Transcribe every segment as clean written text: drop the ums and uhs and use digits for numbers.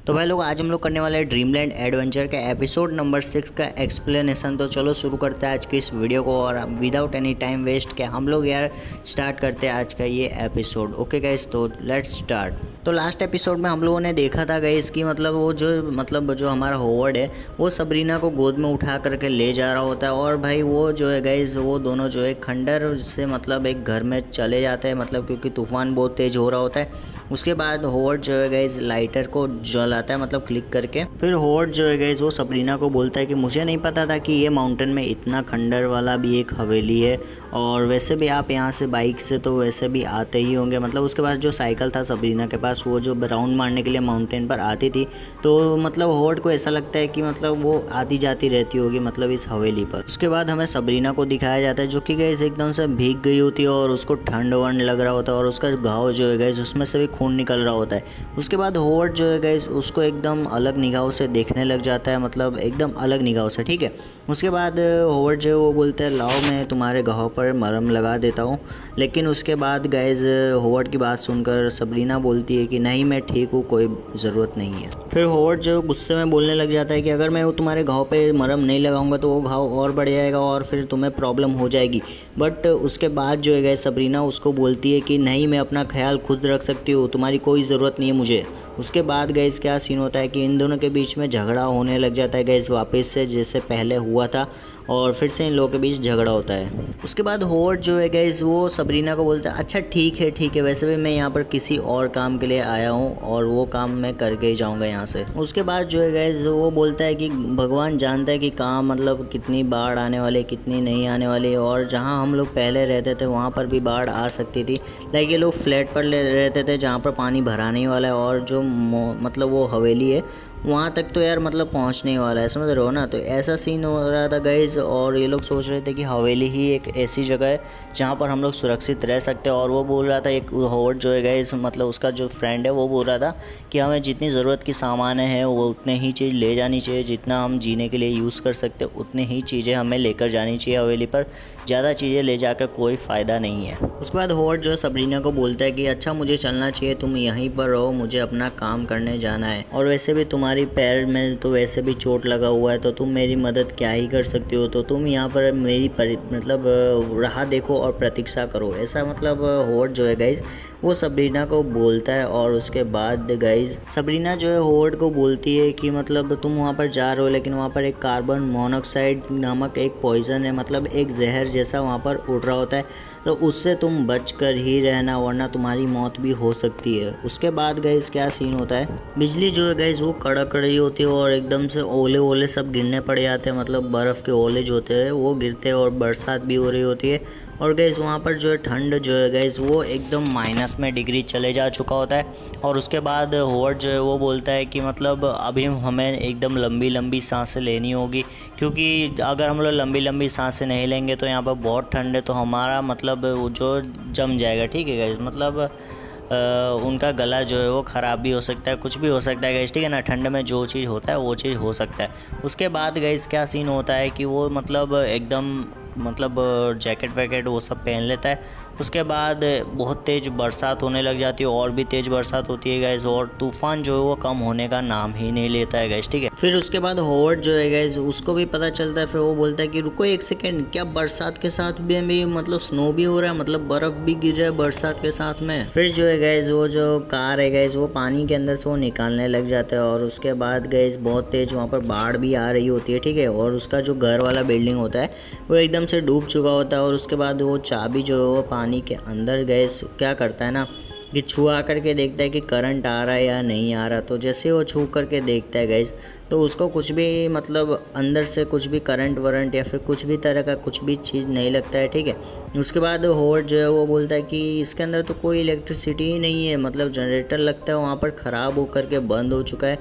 तो भाई लोग आज हम लोग करने वाले हैं ड्रीमलैंड एडवेंचर के एपिसोड नंबर 6 का एक्सप्लेनेशन। तो चलो शुरू करते हैं आज की इस वीडियो को और विदाउट एनी टाइम वेस्ट के हम लोग यार स्टार्ट करते हैं आज का ये एपिसोड। ओके गाइस, तो लेट्स स्टार्ट। तो लास्ट एपिसोड में हम लोगों ने देखा था गाइस कि मतलब जो हमारा होवर्ड है वो सबरीना को गोद में उठा करके ले जा रहा होता है और भाई वो जो है गाइस वो दोनों जो है खंडर से मतलब एक घर में चले जाते हैं, मतलब क्योंकि तूफान बहुत तेज़ हो रहा होता है। उसके बाद होवर्ड जो है गाइस लाइटर को जलाता है, मतलब क्लिक करके। फिर होवर्ड जो है गाइस वो सबरीना को बोलता है कि मुझे नहीं पता था कि ये माउंटेन में इतना खंडर वाला भी एक हवेली है, और वैसे भी आप यहाँ से बाइक से तो वैसे भी आते ही होंगे। मतलब उसके पास जो साइकिल था सबरीना के पास, वो जो राउंड मारने के लिए माउंटेन पर आती थी, तो मतलब होवर्ड को ऐसा लगता है कि मतलब वो आती जाती रहती होगी मतलब इस हवेली पर। उसके बाद हमें सबरीना को दिखाया जाता है जो कि गाइस एकदम से भीग गई होती है और उसको ठंड वंड लग रहा होता है और उसका घाव जो है गाइस उसमें से भी खून निकल रहा होता है। उसके बाद होवर्ड जो है गाइस उसको एकदम अलग निगाहों से देखने लग जाता है, मतलब एकदम अलग निगाहों से, ठीक है। उसके बाद होवर्ड जो है वो बोलता है लाओ मैं तुम्हारे घाव पर मरहम लगा देता हूँ। लेकिन उसके बाद गाइस होवर्ड की बात सुनकर सबरीना बोलती है कि नहीं मैं ठीक हूँ, कोई ज़रूरत नहीं है। फिर होवर्ड जो गुस्से में बोलने लग जाता है कि अगर मैं वो तुम्हारे घाव पे मरहम नहीं लगाऊंगा तो वो घाव और बढ़ जाएगा और फिर तुम्हें प्रॉब्लम हो जाएगी। बट उसके बाद जो है गाइस सबरीना उसको बोलती है कि नहीं मैं अपना ख्याल खुद रख सकती हूँ, तुम्हारी कोई ज़रूरत नहीं है मुझे। उसके बाद गाइस क्या सीन होता है कि इन दोनों के बीच में झगड़ा होने लग जाता है गाइस वापस से, जैसे पहले हुआ था, और फिर से इन लोगों के बीच झगड़ा होता है। उसके बाद होवर्ड जो है गाइस वो सबरीना को बोलता है अच्छा ठीक है वैसे भी मैं यहाँ पर किसी और काम के लिए आया हूँ और वो काम मैं करके ही जाऊँगा यहाँ से। उसके बाद जो है गाइस वो बोलता है कि भगवान जानता है कि कहाँ मतलब कितनी बाढ़ आने वाली कितनी नहीं आने वाली, और जहाँ हम लोग पहले रहते थे वहाँ पर भी बाढ़ आ सकती थी। लाइक ये लोग फ्लैट पर रहते थे जहाँ पर पानी भरा नहीं वाला है, और जो मतलब वो हवेली है वहाँ तक तो यार मतलब पहुँचने ही वाला है, समझ रहे हो ना। तो ऐसा सीन हो रहा था गाइज, और ये लोग सोच रहे थे कि हवेली ही एक ऐसी जगह है जहाँ पर हम लोग सुरक्षित रह सकते हैं। और वो बोल रहा था, एक होवर्ड जो है गाइज मतलब उसका जो फ्रेंड है वो बोल रहा था कि हमें जितनी ज़रूरत की सामान है वो उतने ही चीज़ ले जानी चाहिए, जितना हम जीने के लिए यूज़ कर सकते उतनी ही चीज़ें हमें लेकर जानी चाहिए हवेली पर, ज़्यादा चीज़ें ले जाकर कोई फ़ायदा नहीं है। उसके बाद होवर्ड जो है सबरीना को बोलता है कि अच्छा मुझे चलना चाहिए, तुम यहीं पर रहो, मुझे अपना काम करने जाना है, और वैसे भी तुम्हारी पैर में तो वैसे भी चोट लगा हुआ है तो तुम मेरी मदद क्या ही कर सकती हो, तो तुम यहाँ पर मेरी मतलब राह देखो और प्रतीक्षा करो। ऐसा मतलब होवर्ड जो है गाइज वो सबरीना को बोलता है। और उसके बाद गाइज सबरीना जो है होवर्ड को बोलती है कि मतलब तुम वहाँ पर जा रहे हो लेकिन वहाँ पर एक कार्बन मोनोऑक्साइड नामक एक पॉइज़न है, मतलब एक जहर जैसा वहाँ पर उड़ रहा होता है, तो उससे तुम बच कर ही रहना वरना तुम्हारी मौत भी हो सकती है। उसके बाद गाइस क्या सीन होता है, बिजली जो है गाइस वो कड़क रही होती है और एकदम से ओले सब गिरने पड़ जाते हैं, मतलब बर्फ़ के ओले जो होते हैं वो गिरते हैं और बरसात भी हो रही होती है। और गैस वहाँ पर जो है ठंड जो है गैस वो एकदम माइनस में डिग्री चले जा चुका होता है। और उसके बाद होवर्ड जो है वो बोलता है कि मतलब अभी हमें एकदम लंबी लंबी सांसें लेनी होगी, क्योंकि अगर हम लोग लंबी लंबी सांसें नहीं लेंगे तो यहाँ पर बहुत ठंड है, तो हमारा मतलब वो जो जम जाएगा, ठीक है गैस, मतलब उनका गला जो है वो ख़राब भी हो सकता है, कुछ भी हो सकता है गैस, ठीक है ना। ठंड में जो चीज़ होता है वो चीज़ हो सकता है। उसके बाद गैस क्या सीन होता है कि वो मतलब एकदम मतलब जैकेट वैकेट वो सब पहन लेता है। उसके बाद बहुत तेज़ बरसात होने लग जाती है, और भी तेज़ बरसात होती है गैस, और तूफ़ान जो है वो कम होने का नाम ही नहीं लेता है गैस, ठीक है। फिर उसके बाद होवर्ड जो है गैस उसको भी पता चलता है, फिर वो बोलता है कि रुको एक सेकेंड, क्या बरसात के साथ भी मतलब स्नो भी हो रहा है, मतलब बर्फ़ भी गिर रहा है बरसात के साथ में। फिर जो है गैस वो जो कार है गैस वो पानी के अंदर से वो निकालने लग जाता है, और उसके बाद गैस बहुत तेज़ वहाँ पर बाढ़ भी आ रही होती है, ठीक है। और उसका जो घर वाला बिल्डिंग होता है वो एकदम से डूब चुका होता है। और उसके बाद वो चाबी जो है वो पानी के अंदर गैस क्या करता है ना कि छुआ करके देखता है कि करंट आ रहा है या नहीं आ रहा, तो जैसे वो छू करके देखता है गैस तो उसको कुछ भी मतलब अंदर से कुछ भी करंट वरंट या फिर कुछ भी तरह का कुछ भी चीज़ नहीं लगता है, ठीक है। उसके बाद होवर्ड जो है वो बोलता है कि इसके अंदर तो कोई इलेक्ट्रिसिटी ही नहीं है, मतलब जनरेटर लगता है वहाँ पर ख़राब हो करके बंद हो चुका है।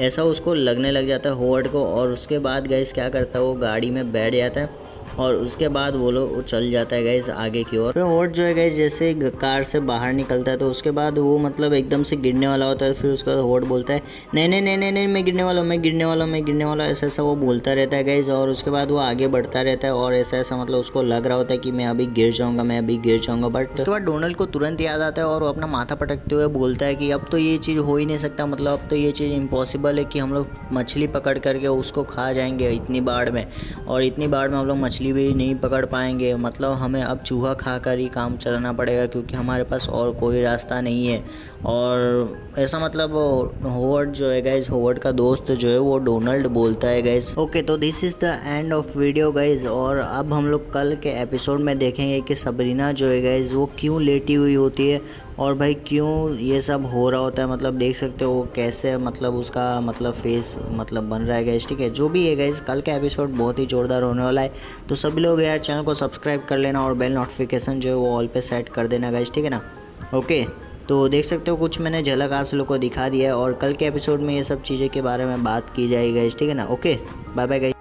ऐसा उसको लगने लग जाता है होवर्ड को। और उसके बाद गाइस क्या करता है, वो गाड़ी में बैठ जाता है और उसके बाद वो लोग चल जाता है गाइस आगे की ओर। फिर होवर्ड जो है गाइस जैसे कार से बाहर निकलता है तो उसके बाद वो मतलब एकदम से गिरने वाला होता है। फिर उसके बाद होवर्ड बोलता है नहीं नहीं नहीं नहीं नहीं मैं गिरने वाला हूँ, मैं गिरने वाला हूँ, मैं गिरने वाला, ऐसा ऐसा वो बोलता रहता है गाइस। और उसके बाद वो आगे बढ़ता रहता है और ऐसा ऐसा मतलब उसको लग रहा होता है कि मैं अभी गिर जाऊँगा, मैं अभी गिर जाऊँगा। बट उसके बाद डोनाल्ड को तुरंत याद आता है और वो अपना माथा पटकते हुए बोलता है कि अब तो ये चीज़ हो ही नहीं सकता, मतलब अब तो ये चीज़ इम्पॉसिबल है कि हम लोग मछली पकड़ करके उसको खा जाएंगे इतनी बाढ़ में, और इतनी बाढ़ में हम लोग मछली भी नहीं पकड़ पाएंगे, मतलब हमें अब चूहा खा कर ही काम चलाना पड़ेगा क्योंकि हमारे पास और कोई रास्ता नहीं है। और ऐसा मतलब होवर्ड जो है गाइज, होवर्ड का दोस्त जो है वो डोनाल्ड बोलता है गाइज। ओके, तो this is the end of video guys. और अब हम लोग कल के एपिसोड में देखेंगे कि सबरीना जो है गाइज वो क्यों लेटी हुई होती है और भाई क्यों ये सब हो रहा होता है। मतलब देख सकते हो कैसे मतलब उसका मतलब फेस मतलब बन रहा है गाइज। ठीक है, जो भी है गाइज कल का एपिसोड बहुत ही जोरदार होने वाला है। तो सभी लोग यार चैनल को सब्सक्राइब कर लेना और बेल नोटिफिकेशन जो है वो ऑल पे सेट कर देना गाइज, ठीक है ना। ओके, तो देख सकते हो कुछ मैंने झलक आप लोग को दिखा दिया है और कल के एपिसोड में ये सब चीज़ें के बारे में बात की जाएगी गाइज, ठीक है ना। Okay, bye bye guys.